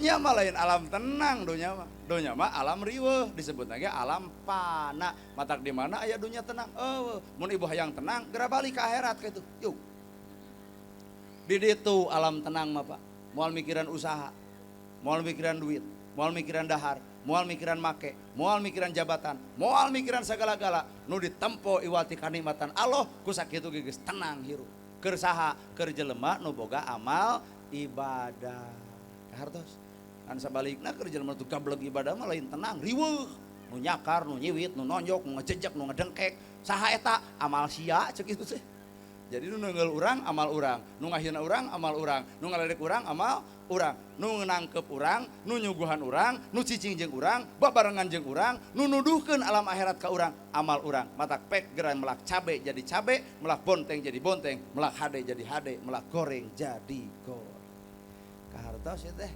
dunya mah lain alam tenang dunya mah. Dunya mah alam riweuh disebut lagi alam pana. Matak di mana aya dunya tenang? Mun ibu hayang tenang, geura balik ke akhirat kitu. Yuk. Di ditu alam tenang mah Pak. Moal mikiran usaha, moal mikiran duit, moal mikiran dahar, moal mikiran make, moal mikiran jabatan, moal mikiran segala-gala nu ditempo iwati kanikmatan Allah ku sakitu geus tenang hirup. Keur saha? Keur jelema nu boga amal ibadah. Kahartos. Kan sabalikna keur jelema tu gablek ibadah mah lain tenang, riweuh. Nu nyakar, nu nyiwit, nu nonjok, nu ngejejek, nu ngedengkek. Saha eta? Amal sia ceuk kitu teh. Jadi nu neungeul urang amal urang, nu ngahina urang amal urang, nu ngaledek urang amal urang, nu nangkep urang, nu nyuguhan urang, nu cicing jeung urang, babarengan jeung urang, nu nuduhkeun alam akhirat ka urang amal urang. Matak pek geran melak cabe jadi cabe, melak bonteng jadi bonteng, melak hade jadi hade, melak goreng jadi goreng. Kahartos ya teh.